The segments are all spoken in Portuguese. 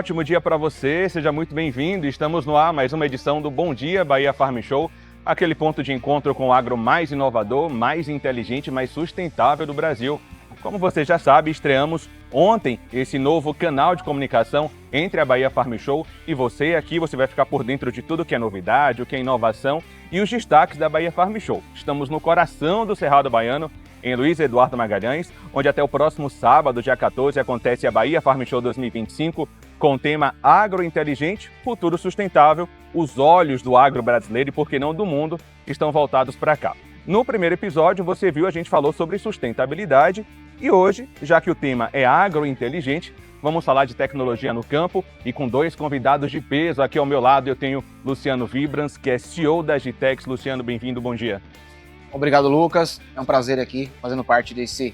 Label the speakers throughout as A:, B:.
A: ótimo dia para você, seja muito bem-vindo. Estamos no ar, mais uma edição do Bom Dia Bahia Farm Show, aquele ponto de encontro com o agro mais inovador, mais inteligente, mais sustentável do Brasil. Como você já sabe, estreamos ontem esse novo canal de comunicação entre a Bahia Farm Show e você. Aqui você vai ficar por dentro de tudo que é novidade, o que é inovação e os destaques da Bahia Farm Show. Estamos no coração do Cerrado Baiano, em Luiz Eduardo Magalhães, onde até o próximo sábado, dia 14, acontece a Bahia Farm Show 2025, com o tema Agrointeligente, Futuro Sustentável. Os olhos do agro brasileiro e, por que não, do mundo, estão voltados para cá. No primeiro episódio, você viu, a gente falou sobre sustentabilidade e hoje, já que o tema é agrointeligente, vamos falar de tecnologia no campo e com dois convidados de peso. Aqui ao meu lado eu tenho Luciano Vibrans, que é CEO da Agitex. Luciano, bem-vindo, bom dia.
B: Obrigado, Lucas. É um prazer aqui, fazendo parte desse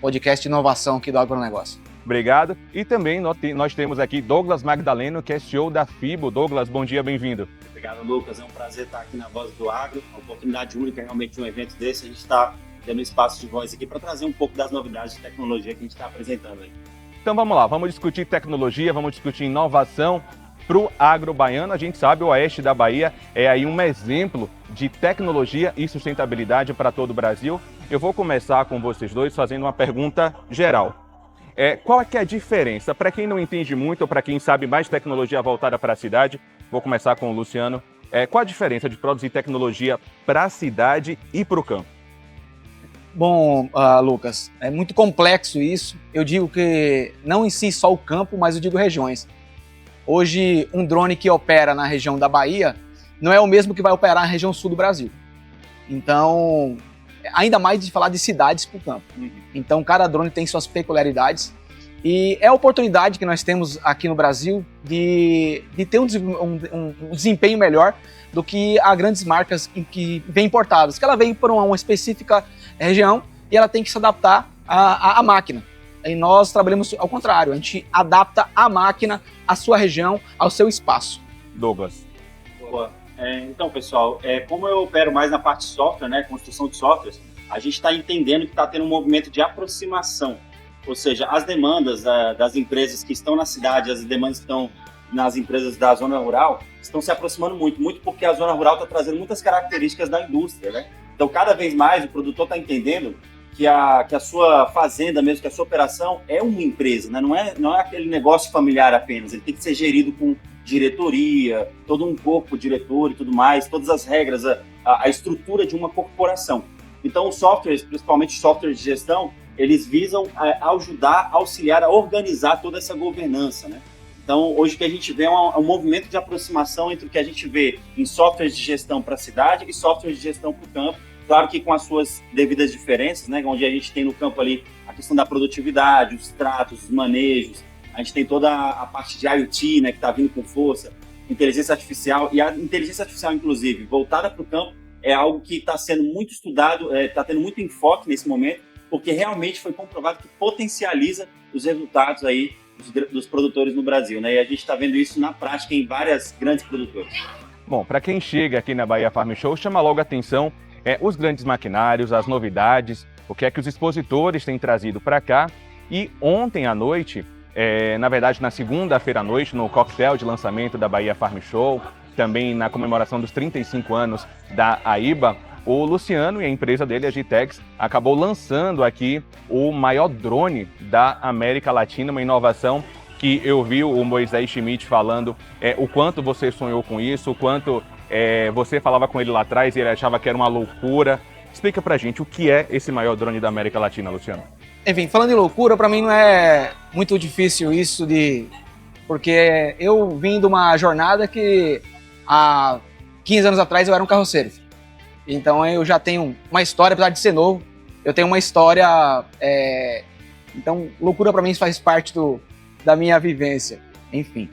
B: podcast de inovação aqui do agronegócio.
A: Obrigado. E também nós temos aqui Douglas Magdaleno, que é CEO da FIBO. Douglas, bom dia, bem-vindo.
C: Obrigado, Lucas. É um prazer estar aqui na Voz do Agro. Uma oportunidade única realmente de um evento desse. A gente está tendo espaço de voz aqui para trazer um pouco das novidades de tecnologia que a gente está apresentando aí.
A: Então vamos lá, vamos discutir tecnologia, vamos discutir inovação para o agro baiano. A gente sabe, o oeste da Bahia é aí um exemplo de tecnologia e sustentabilidade para todo o Brasil. Eu vou começar com vocês dois fazendo uma pergunta geral. Qual é que é a diferença? Para quem não entende muito ou para quem sabe mais tecnologia voltada para a cidade, vou começar com o Luciano. Qual a diferença de produzir tecnologia para a cidade e para o campo?
B: Bom, Lucas, é muito complexo isso. Eu digo que não em si só o campo, mas eu digo regiões. Hoje, um drone que opera na região da Bahia não é o mesmo que vai operar na região sul do Brasil. Então, ainda mais de falar de cidades para o campo. Então, cada drone tem suas peculiaridades. E é a oportunidade que nós temos aqui no Brasil de ter um desempenho melhor do que as grandes marcas que vêm importadas. Que ela vem para uma específica região e ela tem que se adaptar à máquina. E nós trabalhamos ao contrário, a gente adapta a máquina à sua região, ao seu espaço.
A: Douglas.
C: Boa. Então, pessoal, como eu opero mais na parte de software, né, construção de softwares, a gente está entendendo que está tendo um movimento de aproximação. Ou seja, as demandas das empresas que estão na cidade, as demandas que estão nas empresas da zona rural, estão se aproximando muito porque a zona rural está trazendo muitas características da indústria, né? Então, cada vez mais o produtor está entendendo que a sua fazenda mesmo, que a sua operação é uma empresa, né? Não é aquele negócio familiar apenas, ele tem que ser gerido com diretoria, todo um corpo diretor e tudo mais, todas as regras, a estrutura de uma corporação. Então, os softwares, principalmente softwares de gestão, eles visam ajudar, auxiliar a organizar toda essa governança, né? Então, hoje o que a gente vê é um movimento de aproximação entre o que a gente vê em softwares de gestão para a cidade e softwares de gestão para o campo. Claro que com as suas devidas diferenças, né? Onde a gente tem no campo ali a questão da produtividade, os tratos, os manejos, a gente tem toda a parte de IoT, né? Que está vindo com força, inteligência artificial, e a inteligência artificial, inclusive, voltada para o campo, é algo que está sendo muito estudado, está tendo muito enfoque nesse momento, porque realmente foi comprovado que potencializa os resultados aí dos produtores no Brasil, né? E a gente está vendo isso na prática em várias grandes produtoras.
A: Bom, para quem chega aqui na Bahia Farm Show, chama logo a atenção os grandes maquinários, as novidades, o que é que os expositores têm trazido para cá. E ontem à noite, na verdade na segunda-feira à noite, no coquetel de lançamento da Bahia Farm Show, também na comemoração dos 35 anos da AIBA, o Luciano e a empresa dele, a Agitex, acabou lançando aqui o maior drone da América Latina, uma inovação que eu vi o Moisés Schmidt falando o quanto você sonhou com isso, o quanto você falava com ele lá atrás e ele achava que era uma loucura. Explica pra gente o que é esse maior drone da América Latina, Luciano.
B: Enfim, falando em loucura, para mim não é muito difícil isso porque eu vim de uma jornada que há 15 anos atrás eu era um carroceiro. Então eu já tenho uma história, apesar de ser novo, eu tenho uma história, então loucura para mim faz parte da minha vivência. Enfim,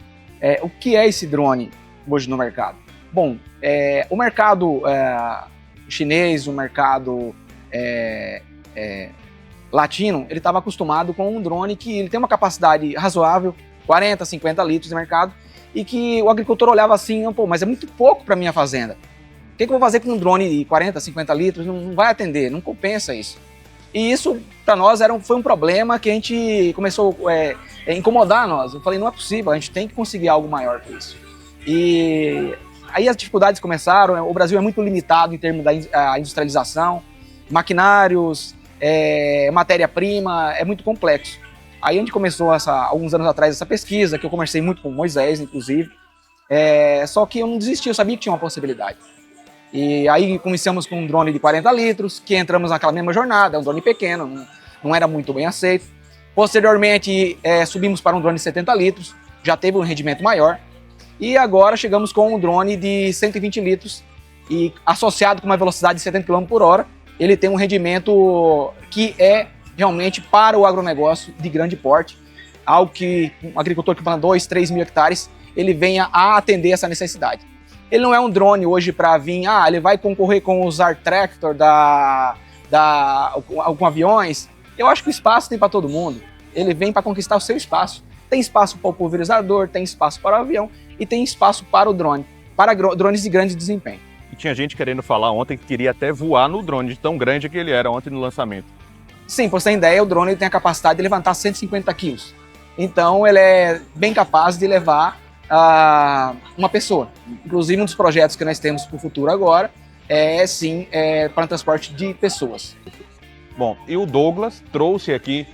B: o que é esse drone hoje no mercado? Bom, o mercado chinês, o mercado latino, ele estava acostumado com um drone que ele tem uma capacidade razoável, 40, 50 litros de mercado, e que o agricultor olhava assim, pô, mas é muito pouco para minha fazenda. O que eu vou fazer com um drone de 40, 50 litros? Não vai atender, não compensa isso. E isso, para nós, foi um problema que a gente começou a incomodar nós. Eu falei, não é possível, a gente tem que conseguir algo maior que isso. E aí as dificuldades começaram, o Brasil é muito limitado em termos da industrialização, maquinários, matéria-prima, é muito complexo. Aí a gente começou, alguns anos atrás, essa pesquisa, que eu conversei muito com o Moisés, inclusive, só que eu não desisti, eu sabia que tinha uma possibilidade. E aí começamos com um drone de 40 litros, que entramos naquela mesma jornada, um drone pequeno, não era muito bem aceito. Posteriormente, subimos para um drone de 70 litros, já teve um rendimento maior. E agora chegamos com um drone de 120 litros, e associado com uma velocidade de 70 km por hora, ele tem um rendimento que é realmente para o agronegócio de grande porte, algo que um agricultor que planta 2, 3 mil hectares, ele venha a atender essa necessidade. Ele não é um drone hoje para vir, ele vai concorrer com os Art Tractor com aviões. Eu acho que o espaço tem para todo mundo. Ele vem para conquistar o seu espaço. Tem espaço para o pulverizador, tem espaço para o avião e tem espaço para o drone, para drones de grande desempenho.
A: E tinha gente querendo falar ontem que queria até voar no drone, de tão grande que ele era ontem no lançamento.
B: Sim, para você ter ideia, o drone tem a capacidade de levantar 150 quilos. Então ele é bem capaz de levar uma pessoa. Inclusive, um dos projetos que nós temos para o futuro agora para transporte de pessoas.
A: Bom, e o Douglas trouxe aqui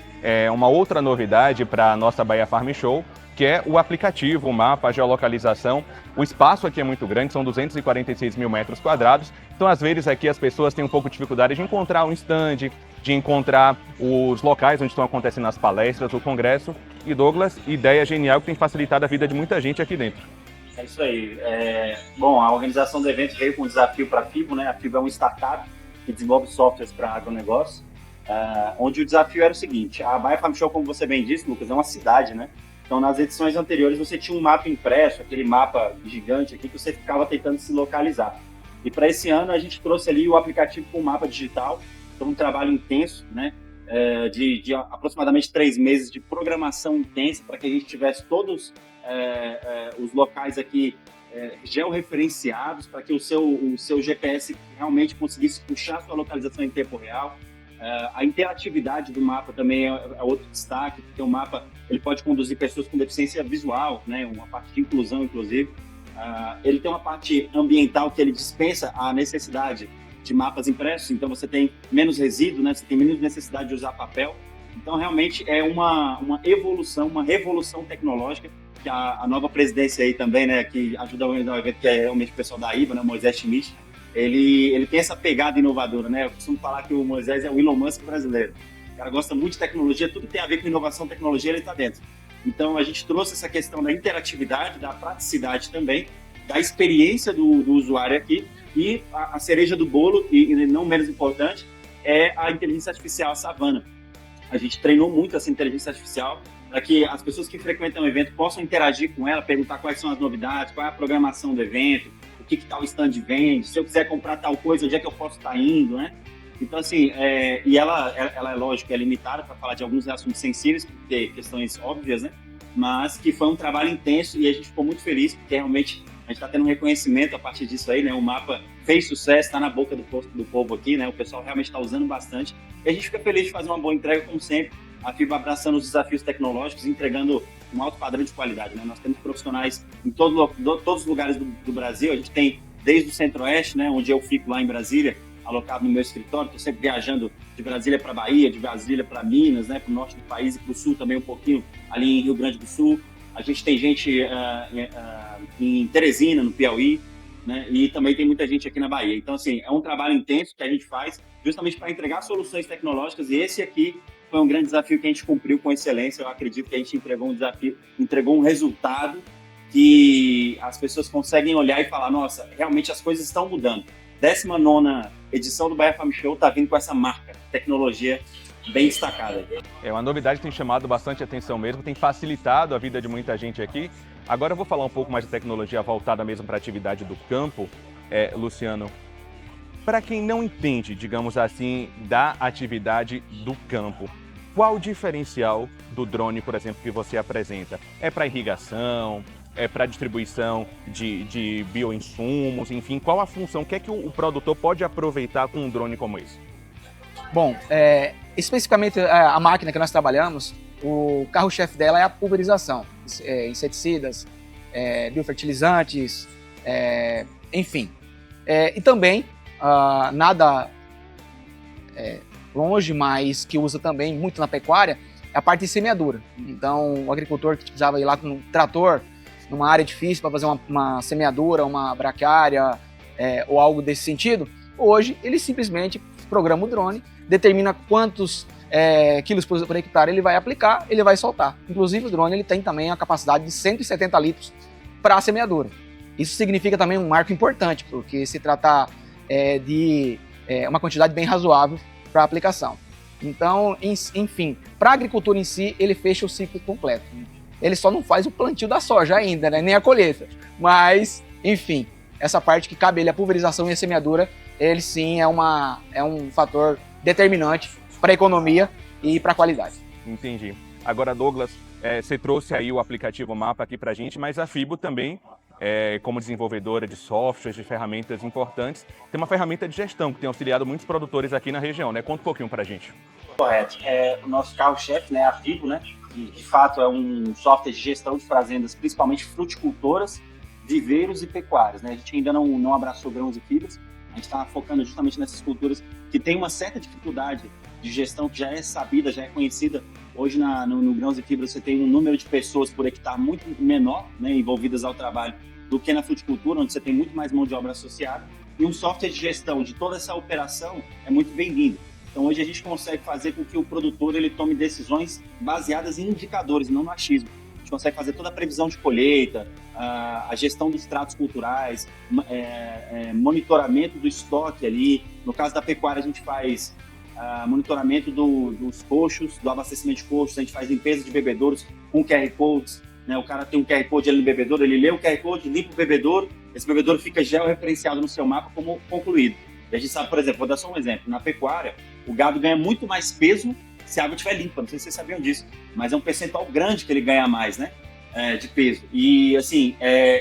A: uma outra novidade para a nossa Bahia Farm Show, que é o aplicativo, o mapa, a geolocalização. O espaço aqui é muito grande, são 246 mil metros quadrados, então às vezes aqui as pessoas têm um pouco de dificuldade de encontrar um stand, de encontrar os locais onde estão acontecendo as palestras, o congresso. E Douglas, ideia genial que tem facilitado a vida de muita gente aqui dentro.
C: É isso aí. Bom, a organização do evento veio com um desafio para a FIBO, né? A FIBO é uma startup que desenvolve softwares para agronegócio, onde o desafio era o seguinte: a Bahia Farm Show, como você bem disse, Lucas, é uma cidade, né? Então, nas edições anteriores, você tinha um mapa impresso, aquele mapa gigante aqui que você ficava tentando se localizar. E para esse ano, a gente trouxe ali o aplicativo com o mapa digital. Então, um trabalho intenso, né? De aproximadamente 3 meses de programação intensa para que a gente tivesse todos os locais aqui georreferenciados, para que o seu GPS realmente conseguisse puxar a sua localização em tempo real. A interatividade do mapa também é outro destaque, porque o mapa ele pode conduzir pessoas com deficiência visual, né? Uma parte de inclusão, inclusive. Ele tem uma parte ambiental que ele dispensa a necessidade de mapas impressos, então você tem menos resíduo, né? Você tem menos necessidade de usar papel. Então, realmente, é uma evolução, uma revolução tecnológica que a nova presidência aí também, né, que ajuda a organizar o evento, que é realmente o pessoal da IBA, né, o Moisés Schmidt, ele tem essa pegada inovadora, né? Eu costumo falar que o Moisés é o Elon Musk brasileiro. O cara gosta muito de tecnologia, tudo que tem a ver com inovação, tecnologia, ele está dentro. Então, a gente trouxe essa questão da interatividade, da praticidade também, da experiência do usuário aqui, e a cereja do bolo, e não menos importante, é a inteligência artificial, a Savannah. A gente treinou muito essa inteligência artificial para que as pessoas que frequentam o evento possam interagir com ela, perguntar quais são as novidades, qual é a programação do evento, o que tal stand vende, se eu quiser comprar tal coisa, onde é que eu posso estar indo, né? Então, assim, e ela é lógico, é limitada para falar de alguns assuntos sensíveis, porque questões óbvias, né? Mas que foi um trabalho intenso e a gente ficou muito feliz, porque realmente a gente está tendo um reconhecimento a partir disso aí, né? O mapa fez sucesso, está na boca do povo aqui, né? O pessoal realmente está usando bastante. E a gente fica feliz de fazer uma boa entrega, como sempre. A FIBA abraçando os desafios tecnológicos e entregando um alto padrão de qualidade, né? Nós temos profissionais em todos os lugares do Brasil. A gente tem desde o Centro-Oeste, né? Onde eu fico lá em Brasília, alocado no meu escritório. Estou sempre viajando de Brasília para Bahia, de Brasília para Minas, né? Para o norte do país e para o sul também um pouquinho, ali em Rio Grande do Sul. A gente tem gente em Teresina, no Piauí, né? E também tem muita gente aqui na Bahia. Então, assim, é um trabalho intenso que a gente faz justamente para entregar soluções tecnológicas, e esse aqui foi um grande desafio que a gente cumpriu com excelência. Eu acredito que a gente entregou um desafio, entregou um resultado que as pessoas conseguem olhar e falar: nossa, realmente as coisas estão mudando. 19ª edição do Bahia Farm Show está vindo com essa marca, tecnologia bem destacada.
A: É uma novidade que tem chamado bastante atenção mesmo, tem facilitado a vida de muita gente aqui. Agora eu vou falar um pouco mais de tecnologia voltada mesmo para a atividade do campo, Luciano. Para quem não entende, digamos assim, da atividade do campo, qual o diferencial do drone, por exemplo, que você apresenta? É para irrigação? É para distribuição de bioinsumos? Enfim, qual a função? O que é que o produtor pode aproveitar com um drone como esse?
B: Bom, Especificamente a máquina que nós trabalhamos, o carro-chefe dela é a pulverização, inseticidas, biofertilizantes, enfim. E também, nada longe, mas que usa também muito na pecuária, é a parte de semeadura. Então, o agricultor que precisava ir lá com um trator, numa área difícil para fazer uma semeadura, uma braquiária ou algo desse sentido, hoje ele simplesmente programa o drone, determina quantos quilos por hectare ele vai aplicar, ele vai soltar. Inclusive o drone ele tem também a capacidade de 170 litros para a semeadura. Isso significa também um marco importante, porque se trata de uma quantidade bem razoável para a aplicação. Então, enfim, para a agricultura em si, ele fecha o ciclo completo. Ele só não faz o plantio da soja ainda, né? Nem a colheita. Mas, enfim, essa parte que cabe ele, a pulverização e a semeadura, ele sim é um fator determinante para a economia e para a qualidade.
A: Entendi. Agora, Douglas, você trouxe aí o aplicativo Mapa aqui para a gente, mas a FIBO também, como desenvolvedora de softwares, de ferramentas importantes, tem uma ferramenta de gestão que tem auxiliado muitos produtores aqui na região, né? Conta um pouquinho para a gente.
C: Correto. O nosso carro-chefe, né, a FIBO, né, que de fato é um software de gestão de fazendas, principalmente fruticultoras, viveiros e pecuárias, né? A gente ainda não abraçou grãos e fibras, a gente está focando justamente nessas culturas que tem uma certa dificuldade de gestão, que já é sabida, já é conhecida. Hoje no grãos e fibras você tem um número de pessoas por hectare muito menor, né, envolvidas ao trabalho, do que na fruticultura, onde você tem muito mais mão de obra associada, e um software de gestão de toda essa operação é muito bem-vindo. Então hoje a gente consegue fazer com que o produtor ele tome decisões baseadas em indicadores, não no achismo. A gente consegue fazer toda a previsão de colheita, a gestão dos tratos culturais, monitoramento do estoque ali. No caso da pecuária a gente faz monitoramento dos coxos, do abastecimento de coxos, a gente faz limpeza de bebedouros com QR Codes, né? O cara tem um QR Code ali no bebedouro, ele lê o QR Code, limpa o bebedouro, esse bebedouro fica georreferenciado no seu mapa como concluído. E a gente sabe, por exemplo, vou dar só um exemplo, na pecuária o gado ganha muito mais peso se a água estiver limpa, não sei se vocês sabiam disso, mas é um percentual grande que ele ganha mais, né, de peso. E assim,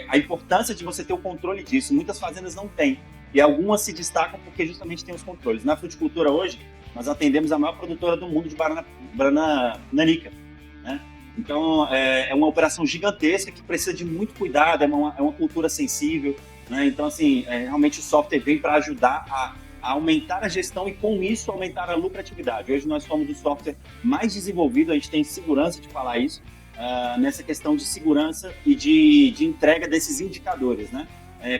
C: a importância de você ter o controle disso, muitas fazendas não têm, e algumas se destacam porque justamente tem os controles. Na fruticultura hoje, nós atendemos a maior produtora do mundo de banana nanica, né? Então, é uma operação gigantesca que precisa de muito cuidado, é uma cultura sensível, né? Então, assim, realmente o software vem para ajudar a aumentar a gestão e, com isso, aumentar a lucratividade. Hoje nós somos o software mais desenvolvido, a gente tem segurança de falar isso, nessa questão de segurança e de entrega desses indicadores, né?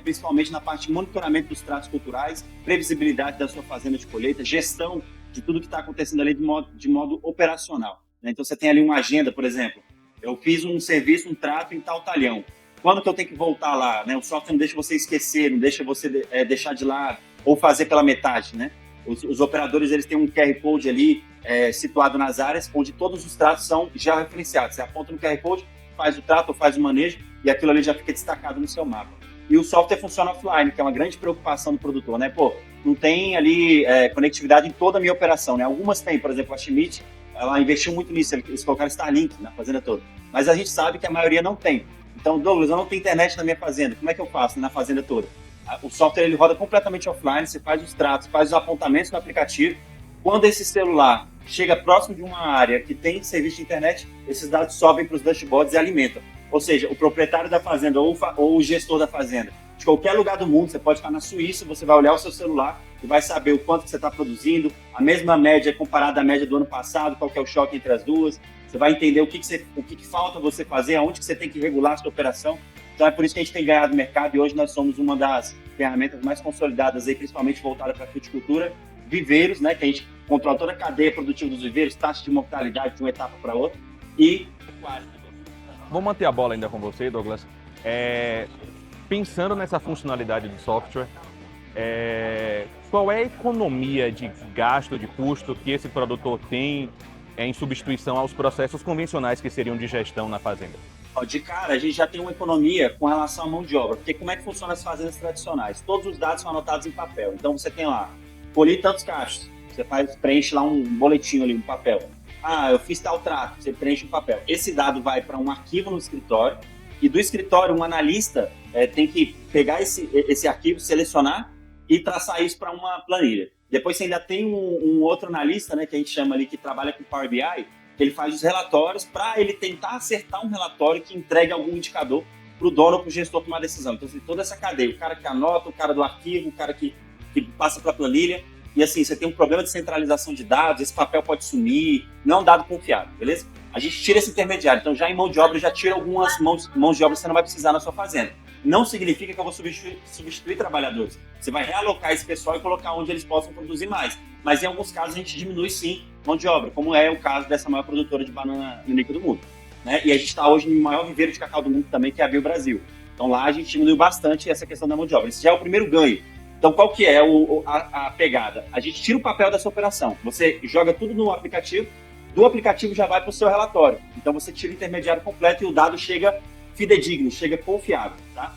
C: Principalmente na parte de monitoramento dos tratos culturais, previsibilidade da sua fazenda de colheita, gestão de tudo que está acontecendo ali de modo operacional. Então você tem ali uma agenda, por exemplo, eu fiz um serviço, um trato em tal talhão, quando que eu tenho que voltar lá, né? O software não deixa você esquecer, não deixa você deixar de lado ou fazer pela metade, né? Os operadores eles têm um QR Code ali situado nas áreas onde todos os tratos são já referenciados. Você aponta no QR Code, faz o trato ou faz o manejo e aquilo ali já fica destacado no seu mapa. E o software funciona offline, que é uma grande preocupação do produtor, né? Pô, não tem ali conectividade em toda a minha operação, né? Algumas tem, por exemplo, a Schmidt, ela investiu muito nisso, eles colocaram Starlink na fazenda toda. Mas a gente sabe que a maioria não tem. Então, Douglas, eu não tenho internet na minha fazenda, como é que eu faço na fazenda toda? O software ele roda completamente offline, você faz os tratos, faz os apontamentos no aplicativo. Quando esse celular chega próximo de uma área que tem serviço de internet, esses dados sobem para os dashboards e alimentam. Ou seja, o proprietário da fazenda ou o gestor da fazenda, de qualquer lugar do mundo, você pode estar na Suíça, você vai olhar o seu celular e vai saber o quanto que você está produzindo, a mesma média comparada à média do ano passado, qual que é o choque entre as duas, você vai entender o que falta você fazer, aonde que você tem que regular a sua operação. Então é por isso que a gente tem ganhado mercado e hoje nós somos uma das ferramentas mais consolidadas, aí, principalmente voltada para a fruticultura, viveiros, né, que a gente controla toda a cadeia produtiva dos viveiros, taxa de mortalidade de uma etapa para outra, e pecuária.
A: Vou manter a bola ainda com você, Douglas. Pensando nessa funcionalidade do software, qual é a economia de gasto, de custo que esse produtor tem em substituição aos processos convencionais que seriam de gestão na fazenda?
C: De cara, a gente já tem uma economia com relação à mão de obra, porque como é que funcionam as fazendas tradicionais? Todos os dados são anotados em papel, então você tem lá, colhi tantos cachos, você preenche lá um boletim ali, um papel. Eu fiz tal trato, você preenche um papel. Esse dado vai para um arquivo no escritório, e do escritório um analista tem que pegar esse arquivo, selecionar e traçar isso para uma planilha. Depois você ainda tem um outro analista, né, que a gente chama ali, que trabalha com Power BI, que ele faz os relatórios para ele tentar acertar um relatório que entregue algum indicador para o dono ou para o gestor tomar decisão. Então, assim, toda essa cadeia, o cara que anota, o cara do arquivo, o cara que passa para a planilha, e assim, você tem um problema de centralização de dados, esse papel pode sumir, não é um dado confiável, beleza? A gente tira esse intermediário, então já em mão de obra, já tira algumas mãos de obra que você não vai precisar na sua fazenda. Não significa que eu vou substituir trabalhadores. Você vai realocar esse pessoal e colocar onde eles possam produzir mais. Mas em alguns casos a gente diminui sim mão de obra, como é o caso dessa maior produtora de banana nanica do mundo, né? E a gente está hoje no maior viveiro de cacau do mundo também, que é a Bio Brasil. Então lá a gente diminuiu bastante essa questão da mão de obra. Esse já é o primeiro ganho. Então qual que é a pegada? A gente tira o papel dessa operação. Você joga tudo no aplicativo, do aplicativo já vai para o seu relatório. Então você tira o intermediário completo e o dado chega fidedigno, chega confiável, tá?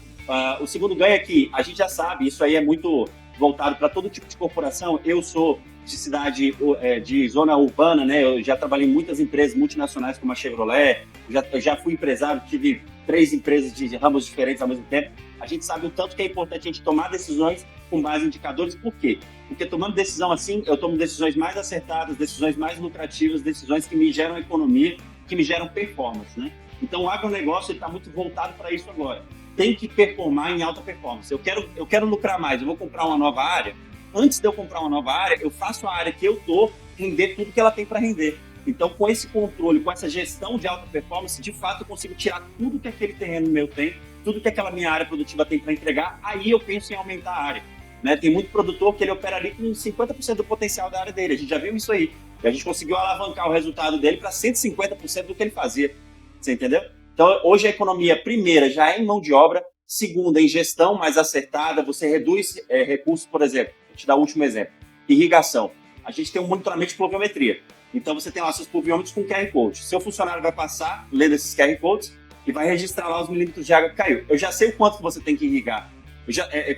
C: O segundo ganho é que a gente já sabe, isso aí é muito voltado para todo tipo de corporação. Eu sou de cidade, de zona urbana, né? Eu já trabalhei em muitas empresas multinacionais como a Chevrolet, eu já fui empresário, tive 3 empresas de ramos diferentes ao mesmo tempo. A gente sabe o tanto que é importante a gente tomar decisões com base em indicadores. Por quê? Porque tomando decisão assim, eu tomo decisões mais acertadas, decisões mais lucrativas, decisões que me geram economia, que me geram performance, né? Então o agronegócio está muito voltado para isso agora. Tem que performar em alta performance. Eu quero lucrar mais, eu vou comprar uma nova área. Antes de eu comprar uma nova área, eu faço a área que eu estou render tudo que ela tem para render. Então, com esse controle, com essa gestão de alta performance, de fato eu consigo tirar tudo que aquele terreno meu tem, tudo que aquela minha área produtiva tem para entregar, aí eu penso em aumentar a área, né? Tem muito produtor que ele opera ali com 50% do potencial da área dele, a gente já viu isso aí. E a gente conseguiu alavancar o resultado dele para 150% do que ele fazia, você entendeu? Então, hoje a economia, primeira, já é em mão de obra, segunda, em gestão mais acertada, você reduz recursos, por exemplo, vou te dar o último exemplo, irrigação. A gente tem um monitoramento de pluviometria. Então, você tem lá seus pluviômetros com QR Code. Seu funcionário vai passar, lendo esses QR Codes, e vai registrar lá os milímetros de água que caiu. Eu já sei o quanto que você tem que irrigar.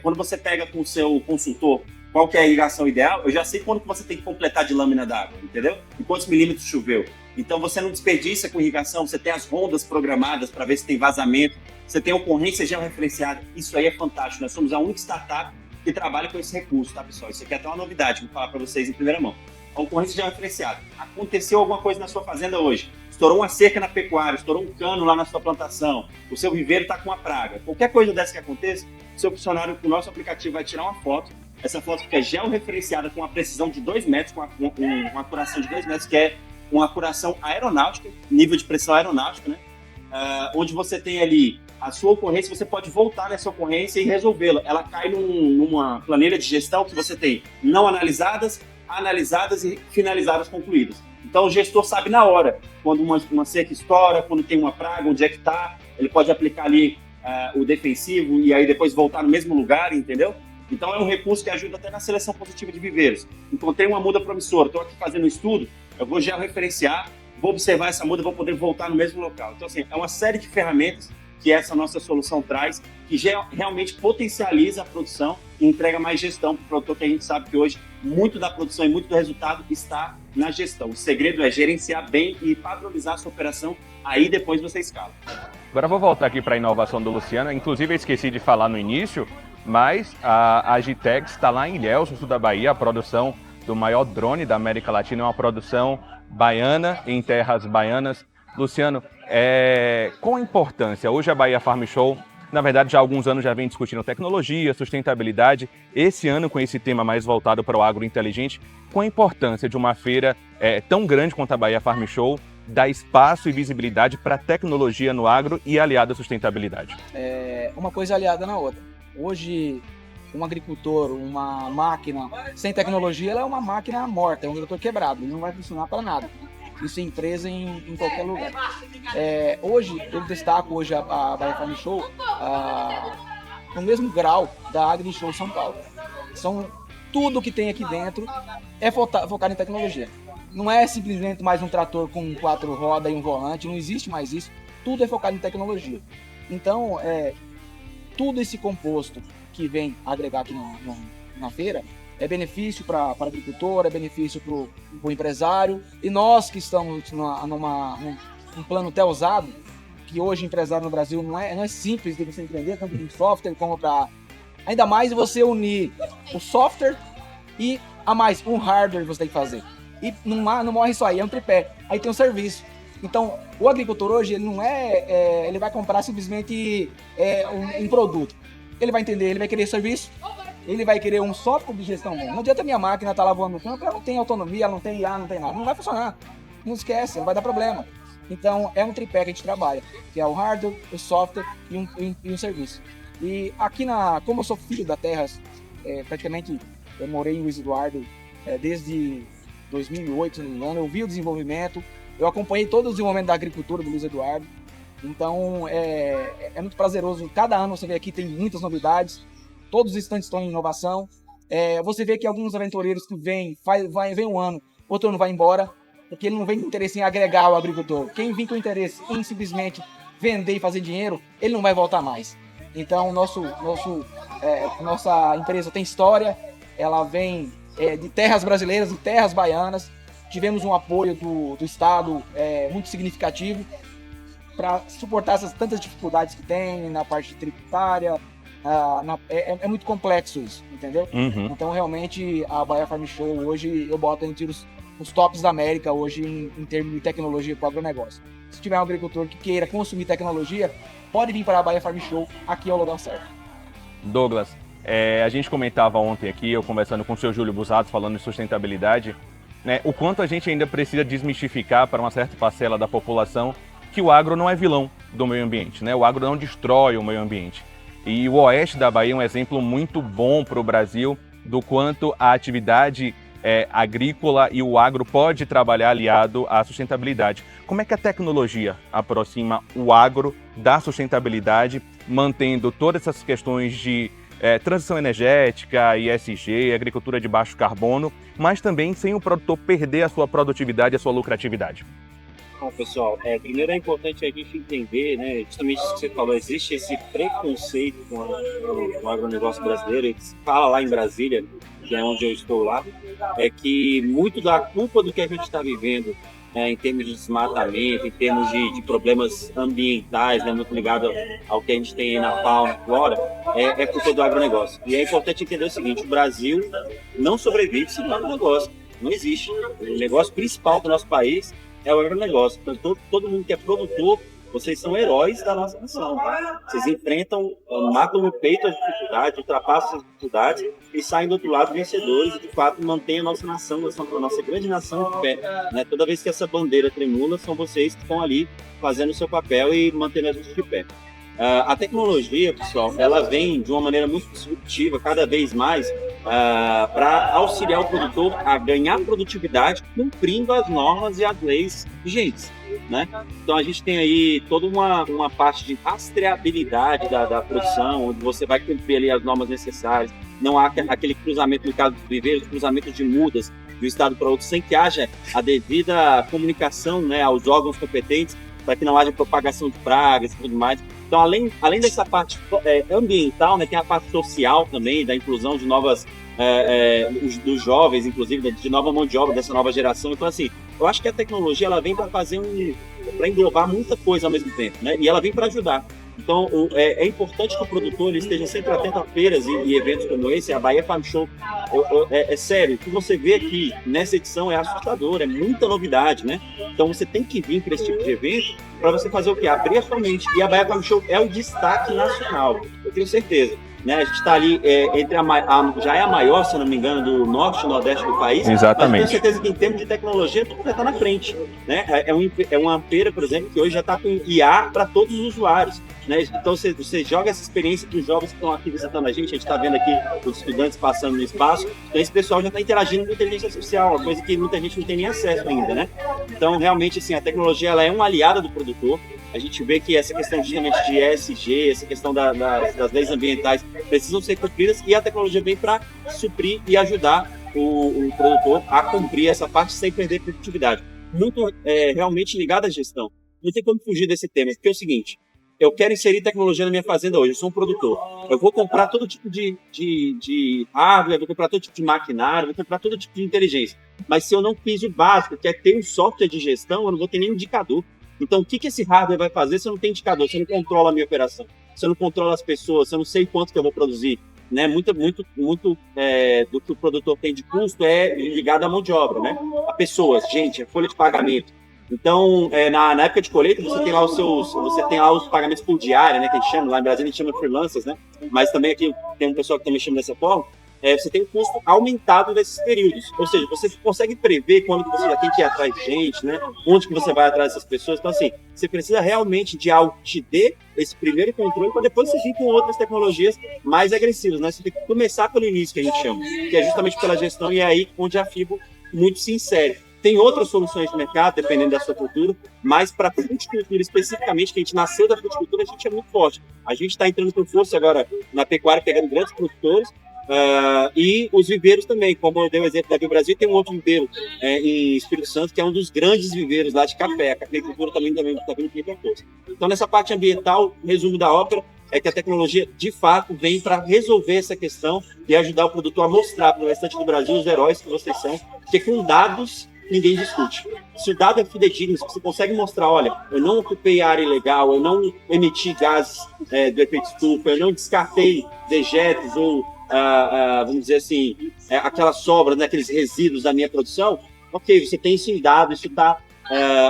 C: Quando você pega com o seu consultor qual que é a irrigação ideal, eu já sei quanto que você tem que completar de lâmina d'água, entendeu? E quantos milímetros choveu. Então, você não desperdiça com irrigação, você tem as rondas programadas para ver se tem vazamento, você tem ocorrência georreferenciada. Isso aí é fantástico. Nós somos a única startup que trabalha com esse recurso, tá, pessoal? Isso aqui é até uma novidade, vou falar para vocês em primeira mão. A ocorrência georreferenciada. Aconteceu alguma coisa na sua fazenda hoje, estourou uma cerca na pecuária, estourou um cano lá na sua plantação, o seu viveiro está com uma praga. Qualquer coisa dessa que aconteça, o seu funcionário, o nosso aplicativo vai tirar uma foto. Essa foto fica georreferenciada com uma precisão de 2 metros, com uma acuração de 2 metros, que é uma acuração aeronáutica, nível de precisão aeronáutica, né? Onde você tem ali a sua ocorrência, você pode voltar nessa ocorrência e resolvê-la. Ela cai numa planilha de gestão que você tem não analisadas e finalizadas concluídas. Então o gestor sabe na hora, quando uma seca estoura, quando tem uma praga, onde é que está, ele pode aplicar ali o defensivo e aí depois voltar no mesmo lugar, entendeu? Então é um recurso que ajuda até na seleção positiva de viveiros. Encontrei uma muda promissora, estou aqui fazendo um estudo, eu vou georreferenciar, vou observar essa muda, vou poder voltar no mesmo local. Então assim, é uma série de ferramentas que essa nossa solução traz, que realmente potencializa a produção e entrega mais gestão para o produtor, que a gente sabe que hoje muito da produção e muito do resultado está na gestão. O segredo é gerenciar bem e padronizar a sua operação, aí depois você escala.
A: Agora eu vou voltar aqui para a inovação do Luciano, inclusive eu esqueci de falar no início, mas a Agitex está lá em Ilhéus, no sul da Bahia, a produção do maior drone da América Latina, é uma produção baiana, em terras baianas. Luciano, qual a importância? Hoje a Bahia Farm Show, na verdade, já há alguns anos já vem discutindo tecnologia, sustentabilidade. Esse ano, com esse tema mais voltado para o agro inteligente, qual a importância de uma feira tão grande quanto a Bahia Farm Show dar espaço e visibilidade para a tecnologia no agro e aliada à sustentabilidade?
B: Uma coisa aliada na outra. Hoje, um agricultor, uma máquina sem tecnologia, ela é uma máquina morta, é um agricultor quebrado, ele não vai funcionar para nada. Isso é empresa em qualquer lugar. Hoje, eu destaco hoje a Bahia Farm Show no mesmo grau da Agri Show São Paulo. Tudo que tem aqui dentro é focado em tecnologia. Não é simplesmente mais um trator com 4 rodas e um volante, não existe mais isso. Tudo é focado em tecnologia. Então, tudo esse composto que vem agregar aqui na feira é benefício para o agricultor, é benefício para o empresário. E nós que estamos num plano até usado, que hoje empresário no Brasil não é simples de você empreender, tanto em software como para... Ainda mais você unir o software E a mais, um hardware você tem que fazer. E não morre só aí, é um tripé. Aí tem um serviço. Então, o agricultor hoje, ele não ele vai comprar simplesmente um produto. Ele vai entender, ele vai querer serviço, ele vai querer um software de gestão. Não adianta a minha máquina estar lavando no campo, ela não tem autonomia, ela não tem IA, não tem nada. Não vai funcionar. Não esquece, não vai dar problema. Então, é um tripé que a gente trabalha, que é o hardware, o software e um serviço. E aqui, como eu sou filho da terra, praticamente eu morei em Luiz Eduardo desde 2008, se não me engano, eu vi o desenvolvimento, eu acompanhei todo o desenvolvimento da agricultura do Luiz Eduardo, então é muito prazeroso. Cada ano você vê aqui, tem muitas novidades, todos os instantes estão em inovação. Você vê que alguns aventureiros que vem um ano, outro ano vai embora, porque ele não vem com interesse em agregar ao agricultor. Quem vem com interesse em simplesmente vender e fazer dinheiro, ele não vai voltar mais. Então, nossa empresa tem história, ela vem de terras brasileiras, de terras baianas. Tivemos um apoio do Estado muito significativo para suportar essas tantas dificuldades que tem na parte tributária. É muito complexo isso, entendeu?
A: Uhum.
B: Então, realmente, a Bahia Farm Show hoje, eu boto entre os tops da América hoje em termos de tecnologia para o agronegócio. Se tiver um agricultor que queira consumir tecnologia, pode vir para a Bahia Farm Show, aqui é o lugar certo.
A: Douglas, a gente comentava ontem aqui, eu conversando com o seu Júlio Busato, falando de sustentabilidade, né, o quanto a gente ainda precisa desmistificar para uma certa parcela da população que o agro não é vilão do meio ambiente, né? O agro não destrói o meio ambiente. E o oeste da Bahia é um exemplo muito bom para o Brasil do quanto a atividade agrícola e o agro pode trabalhar aliado à sustentabilidade. Como é que a tecnologia aproxima o agro da sustentabilidade, mantendo todas essas questões de transição energética, ESG, agricultura de baixo carbono, mas também sem o produtor perder a sua produtividade e a sua lucratividade?
C: Bom, pessoal, primeiro é importante a gente entender, né, justamente isso que você falou, existe esse preconceito com o agronegócio brasileiro, e que se fala lá em Brasília, que é onde eu estou lá, é que muito da culpa do que a gente está vivendo em termos de desmatamento, em termos de problemas ambientais, né, muito ligado ao que a gente tem aí na fauna, flora, é culpa do agronegócio. E é importante entender o seguinte, o Brasil não sobrevive sem o agronegócio, não existe. O negócio principal do nosso país é o agronegócio. Então, todo mundo que é produtor, vocês são heróis da nossa nação. Vocês enfrentam, matam no peito as dificuldades, ultrapassam as dificuldades e saem do outro lado vencedores e, de fato, mantêm a nossa nação, a nossa grande nação de pé. Né? Toda vez que essa bandeira tremula, são vocês que estão ali fazendo o seu papel e mantendo a gente de pé. A tecnologia, pessoal, ela vem de uma maneira muito disruptiva, cada vez mais, para auxiliar o produtor a ganhar produtividade cumprindo as normas e as leis vigentes, né? Então a gente tem aí toda uma parte de rastreabilidade da produção, onde você vai cumprir ali as normas necessárias, não há aquele cruzamento, no caso dos viveiros, cruzamento de mudas de um estado para outro, sem que haja a devida comunicação, né, aos órgãos competentes, para que não haja propagação de pragas e tudo mais. Então, além dessa parte ambiental, né, tem a parte social também, da inclusão de novas, dos jovens, inclusive, de nova mão de obra, dessa nova geração. Então, assim, eu acho que a tecnologia ela vem para englobar muita coisa ao mesmo tempo, né? E ela vem para ajudar. Então, é importante que o produtor ele esteja sempre atento a feiras e eventos como esse. A Bahia Farm Show, é sério, o que você vê aqui nessa edição é assustador, é muita novidade, né? Então, você tem que vir para esse tipo de evento para você fazer o quê? Abrir a sua mente. E a Bahia Farm Show é o destaque nacional, eu tenho certeza. Né? A gente está ali entre já é a maior, se não me engano, do norte e nordeste do país.
A: Exatamente.
C: Mas eu tenho certeza que em termos de tecnologia tudo já está na frente. Né? É uma feira, por exemplo, que hoje já está com IA para todos os usuários. Né? Então você joga essa experiência para os jovens que estão aqui visitando a gente está vendo aqui os estudantes passando no espaço, então esse pessoal já está interagindo com inteligência artificial, uma coisa que muita gente não tem nem acesso ainda, né? Então realmente assim, a tecnologia ela é uma aliada do produtor. A gente vê que essa questão justamente de ESG, essa questão das leis ambientais precisam ser cumpridas e a tecnologia vem para suprir e ajudar o produtor a cumprir essa parte sem perder produtividade. Muito realmente ligado à gestão. Não tem como fugir desse tema, porque é o seguinte, eu quero inserir tecnologia na minha fazenda hoje, eu sou um produtor. Eu vou comprar todo tipo de hardware, vou comprar todo tipo de maquinário, vou comprar todo tipo de inteligência. Mas se eu não fiz o básico, que é ter um software de gestão, eu não vou ter nenhum indicador. Então, o que esse hardware vai fazer se eu não tenho indicador, se eu não controlo a minha operação, se eu não controlo as pessoas, se eu não sei quanto que eu vou produzir? né, muito do que o produtor tem de custo é ligado à mão de obra, né? A pessoas, gente, a folha de pagamento. Então, na época de colheita, você tem lá os pagamentos por diária, né, que a gente chama, lá em Brasília a gente chama freelancers, né? Mas também aqui tem um pessoal que também chama dessa forma. Você tem um custo aumentado nesses períodos. Ou seja, você consegue prever quando você já tem que ir atrás de gente, né? Onde que você vai atrás dessas pessoas. Então, assim, você precisa realmente de algo que te dê esse primeiro controle para depois você vir com outras tecnologias mais agressivas, né? Você tem que começar pelo início, que a gente chama, que é justamente pela gestão, e é aí onde a Fibo muito se insere. Tem outras soluções de mercado, dependendo da sua cultura, mas para a fruticultura especificamente, que a gente nasceu da fruticultura, a gente é muito forte. A gente está entrando com força agora na pecuária, pegando grandes produtores, e os viveiros também, como eu dei o exemplo da Bio Brasil, tem um outro viveiro em Espírito Santo, que é um dos grandes viveiros lá de café. A cafeicultura também está vindo aqui para força. Então, nessa parte ambiental, resumo da ópera é que a tecnologia, de fato, vem para resolver essa questão e ajudar o produtor a mostrar para o restante do Brasil os heróis que vocês são, porque com dados ninguém discute. Se o dado é fidedigno, se você consegue mostrar, olha, eu não ocupei área ilegal, eu não emiti gases do efeito estufa, eu não descartei dejetos ou vamos dizer assim, aquela sobra, né, aqueles resíduos da minha produção, ok, você tem isso em dado, isso está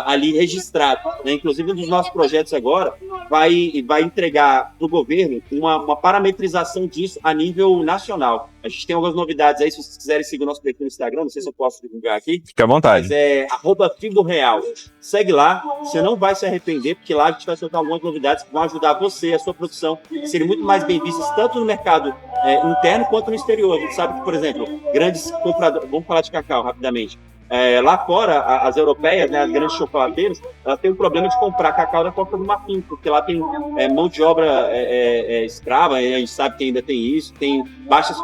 C: ali registrado, né? Inclusive, um dos nossos projetos agora vai entregar para o governo uma parametrização disso a nível nacional. A gente tem algumas novidades aí, se vocês quiserem seguir o nosso perfil no Instagram, não sei se eu posso divulgar aqui.
A: Fique à vontade.
C: Mas é @FiboReal. Segue lá, você não vai se arrepender, porque lá a gente vai soltar algumas novidades que vão ajudar você, a sua produção, a serem muito mais bem vistas, tanto no mercado interno quanto no exterior. A gente sabe que, por exemplo, grandes compradores, vamos falar de cacau rapidamente, lá fora, as europeias, né, as grandes chocolateiras, elas têm um problema de comprar cacau da Costa do Marfim, porque lá tem mão de obra escrava, a gente sabe que ainda tem isso, tem baixas,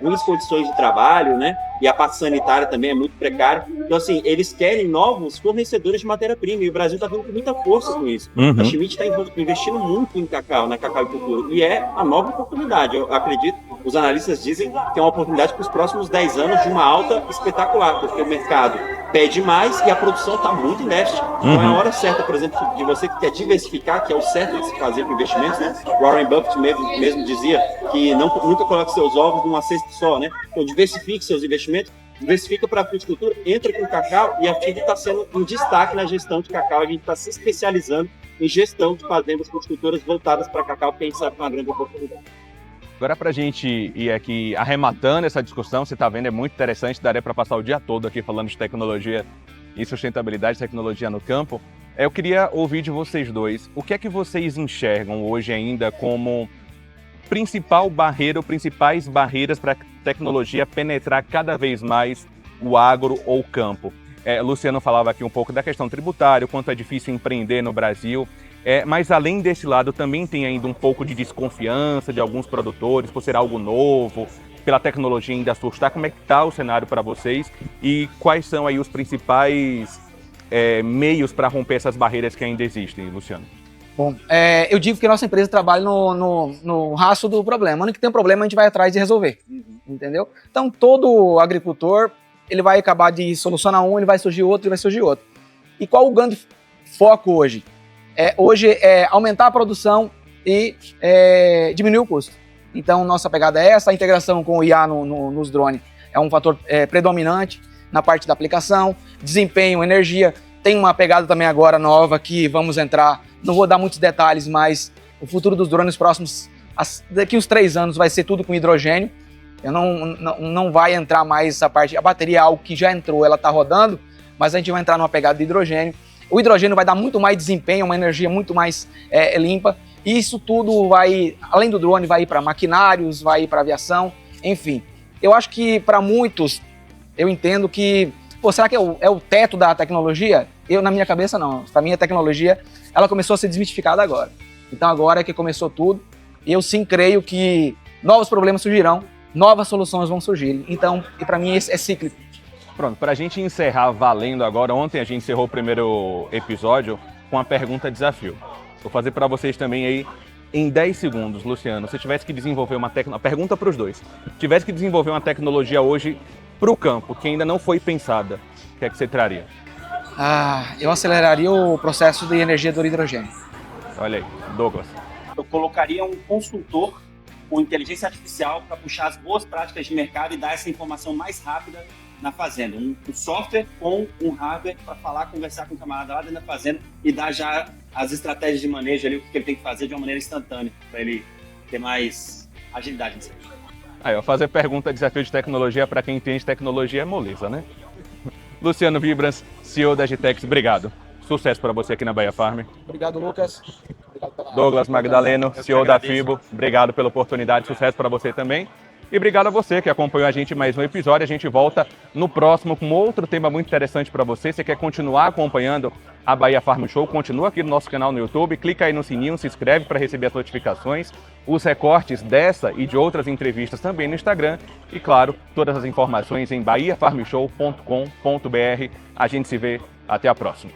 C: ruins condições de trabalho, né, e a parte sanitária também é muito precária. Então, assim, eles querem novos fornecedores de matéria-prima, e o Brasil está vindo com muita força com isso. A Schmidt está investindo muito em cacau, na cacauicultura, e é a nova oportunidade. Eu acredito, os analistas dizem que é uma oportunidade para os próximos 10 anos de uma alta espetacular, porque o mercado pede mais e a produção está muito em déficit. Então é a hora certa, por exemplo, de você que quer diversificar, que é o certo de se fazer com investimentos, né? Warren Buffett mesmo dizia que nunca coloque seus ovos numa cesta só, né? Então diversifique seus investimentos, diversifica para a fruticultura, entra com o cacau, e a FIBO está sendo um destaque na gestão de cacau. A gente está se especializando em gestão de fazendas fruticultoras voltadas para cacau, porque a gente sabe que é uma grande oportunidade.
A: Agora, para a gente ir aqui arrematando essa discussão, você está vendo, é muito interessante, daria para passar o dia todo aqui falando de tecnologia e sustentabilidade, tecnologia no campo. Eu queria ouvir de vocês dois, o que é que vocês enxergam hoje ainda como principal barreira ou principais barreiras para a tecnologia penetrar cada vez mais o agro ou o campo? Luciano falava aqui um pouco da questão tributária, o quanto é difícil empreender no Brasil. Mas além desse lado, também tem ainda um pouco de desconfiança de alguns produtores por ser algo novo, pela tecnologia ainda assustar. Como é que está o cenário para vocês e quais são aí os principais meios para romper essas barreiras que ainda existem, Luciano?
B: Bom, eu digo que nossa empresa trabalha no rastro do problema. Onde que tem um problema, a gente vai atrás de resolver, entendeu? Então, todo agricultor, ele vai acabar de solucionar um, ele vai surgir outro, ele vai surgir outro. E qual o grande foco hoje? Hoje é aumentar a produção e diminuir o custo. Então, nossa pegada é essa. A integração com o IA nos drones é um fator predominante na parte da aplicação, desempenho, energia. Tem uma pegada também agora nova que vamos entrar, não vou dar muitos detalhes, mas o futuro dos drones próximos, daqui uns 3 anos, vai ser tudo com hidrogênio. Não vai entrar mais essa parte. A bateria é algo que já entrou, ela está rodando, mas a gente vai entrar numa pegada de hidrogênio. O hidrogênio vai dar muito mais desempenho, uma energia muito mais limpa. E isso tudo vai, além do drone, vai ir para maquinários, vai ir para aviação, enfim. Eu acho que para muitos, eu entendo que, será que é o teto da tecnologia? Na minha cabeça, não. Para mim, a tecnologia, ela começou a ser desmistificada agora. Então agora é que começou tudo. E eu sim creio que novos problemas surgirão, novas soluções vão surgir. Então, e para mim, é cíclico.
A: Pronto, para a gente encerrar valendo agora, ontem a gente encerrou o primeiro episódio com a pergunta desafio. Vou fazer para vocês também aí em 10 segundos, Luciano. Se tivesse que desenvolver uma tecnologia, pergunta para os dois. Se tivesse que desenvolver uma tecnologia hoje para o campo, que ainda não foi pensada, o que é que você traria?
B: Eu aceleraria o processo de energia do hidrogênio.
A: Olha aí, Douglas.
C: Eu colocaria um consultor com inteligência artificial para puxar as boas práticas de mercado e dar essa informação mais rápida na fazenda. Um software com um hardware para falar, conversar com o camarada lá dentro da fazenda e dar já as estratégias de manejo ali, o que ele tem que fazer de uma maneira instantânea, para ele ter mais agilidade nisso.
A: Aí, ó, fazer pergunta, desafio de tecnologia para quem entende tecnologia é moleza, né? Luciano Vibrans, CEO da Agitex, obrigado. Sucesso para você aqui na Bahia Farm.
B: Obrigado, Lucas. Obrigado pela...
A: Douglas Magdaleno, CEO da FIBO, obrigado pela oportunidade, sucesso para você também. E obrigado a você que acompanhou a gente em mais um episódio. A gente volta no próximo com outro tema muito interessante para você. Você quer continuar acompanhando a Bahia Farm Show? Continua aqui no nosso canal no YouTube, clica aí no sininho, se inscreve para receber as notificações, os recortes dessa e de outras entrevistas também no Instagram. E claro, todas as informações em bahiafarmshow.com.br. A gente se vê, até a próxima.